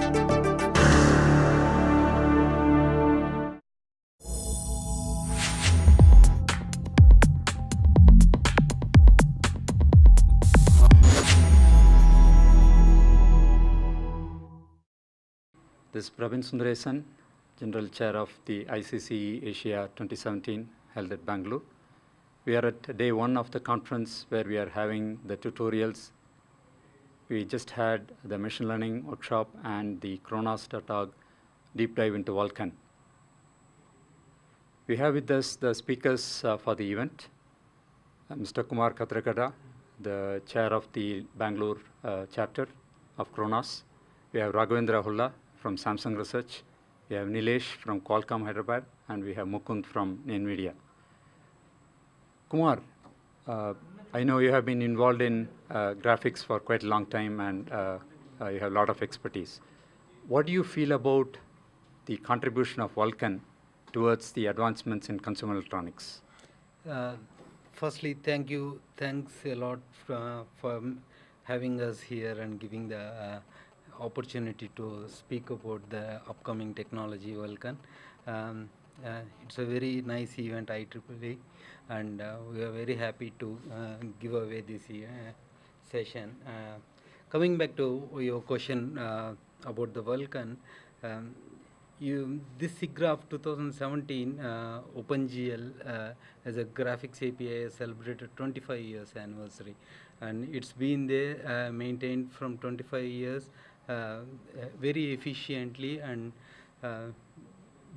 This is Sundareson, General Chair of the ICCE-Asia 2017 held at Bangalore. We are at day one of the conference where we are having the tutorials. We just had the machine learning workshop and the Khronos.org deep dive into Vulkan. We have with us the speakers for the event. Mr. Kumar Katragadda, the chair of the Bangalore chapter of Khronos. We have Reghavendra Holla from Samsung Research. We have Nilesh from Qualcomm Hyderabad, and we have Mukund from NVIDIA. Kumar, I know you have been involved in graphics for quite a long time, and you have a lot of expertise. What do you feel about the contribution of Vulkan towards the advancements in consumer electronics? Firstly, thanks a lot for having us here and giving the opportunity to speak about the upcoming technology Vulkan. It's a very nice event, IEEE, and we are very happy to give away this session. Coming back to your question about the Vulkan, this SIGGRAPH of 2017, OpenGL as a graphics API has celebrated 25 years anniversary, and it's been there maintained from 25 years very efficiently, and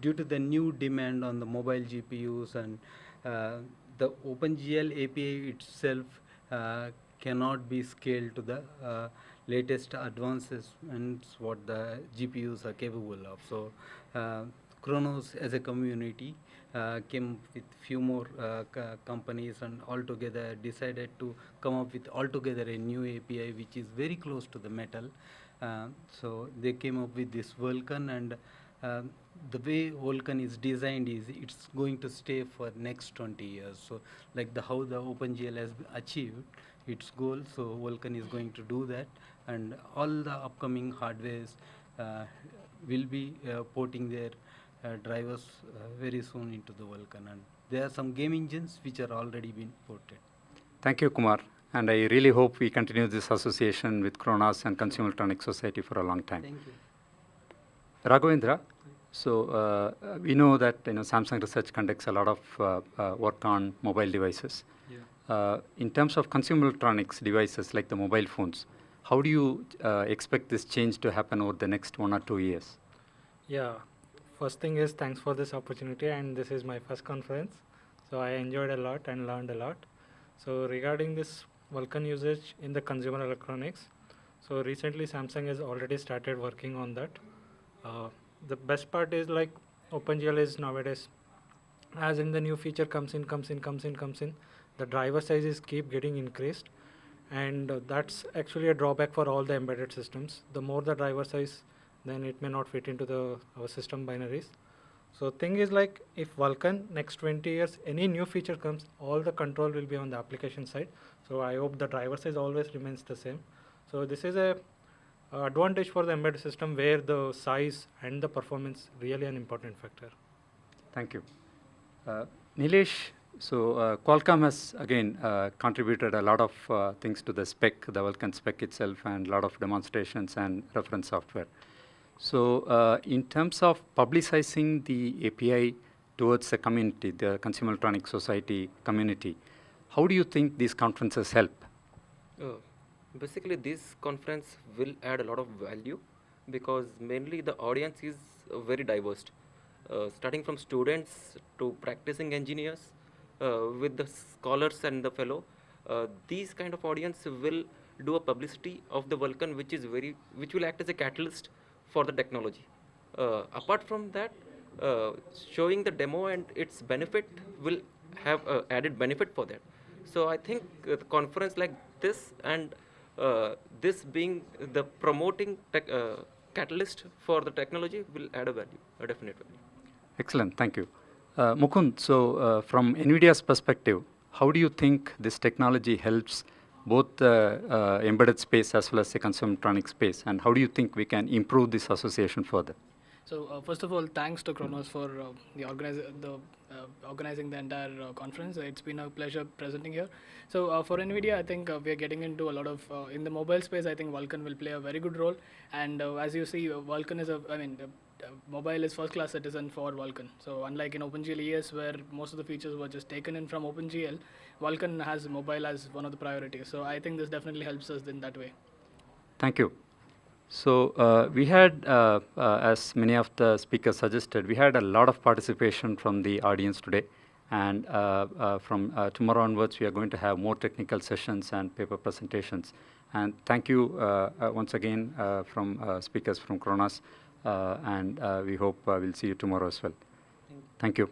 due to the new demand on the mobile GPUs and the OpenGL API itself cannot be scaled to the latest advances and what the GPUs are capable of. So Khronos as a community came with few more companies, and altogether decided to come up with altogether a new API which is very close to the metal. So they came up with this Vulkan, and the way Vulkan is designed is it's going to stay for next 20 years. So like how the OpenGL has achieved its goal, so Vulkan is going to do that, and all the upcoming hardwares will be porting their drivers very soon into the Vulkan, and there are some game engines which are already been ported. Thank you, Kumar. And I really hope we continue this association with Khronos and Consumer Electronics Society for a long time. Thank you. Raghavendra, so we know that Samsung Research conducts a lot of work on mobile devices. Yeah. In terms of consumer electronics devices like the mobile phones, how do you expect this change to happen over the next 1 or 2 years? Yeah, first thing is thanks for this opportunity, and this is my first conference. So I enjoyed a lot and learned a lot. So regarding this Vulkan usage in the consumer electronics, so recently Samsung has already started working on that. The best part is like OpenGL is nowadays, as in the new feature comes in, the driver sizes keep getting increased, and that's actually a drawback for all the embedded systems. The more the driver size, then it may not fit into our system binaries. So thing is like if Vulkan next 20 years any new feature comes, all the control will be on the application side. So I hope the driver size always remains the same. So this is a advantage for the embedded system where the size and the performance really an important factor. Thank you. Nilesh, so Qualcomm has again contributed a lot of things to the spec, the Vulkan spec itself, and a lot of demonstrations and reference software. So in terms of publicizing the API towards the community, the Consumer Electronics Society community, how do you think these conferences help? Basically, this conference will add a lot of value because mainly the audience is very diverse. Starting from students to practicing engineers, with the scholars and the fellow, these kind of audience will do a publicity of the Vulkan, which will act as a catalyst for the technology. Apart from that, showing the demo and its benefit will have added benefit for that. So I think a conference like this and this being the promoting catalyst for the technology will add a value, a definite value. Excellent, thank you. Mukund, so from NVIDIA's perspective, how do you think this technology helps both the embedded space as well as the consumer electronics space, and how do you think we can improve this association further? So first of all, thanks to Khronos for organizing the entire conference. It's been a pleasure presenting here. So for NVIDIA, I think we are getting into a lot of in the mobile space. I think Vulkan will play a very good role. And as you see, Vulkan is mobile is first class citizen for Vulkan. So unlike in OpenGL ES, where most of the features were just taken in from OpenGL, Vulkan has mobile as one of the priorities. So I think this definitely helps us in that way. Thank you. So we had, as many of the speakers suggested, we had a lot of participation from the audience today. And from tomorrow onwards, we are going to have more technical sessions and paper presentations. And thank you once again from speakers from Khronos. And we hope we'll see you tomorrow as well. Thank you.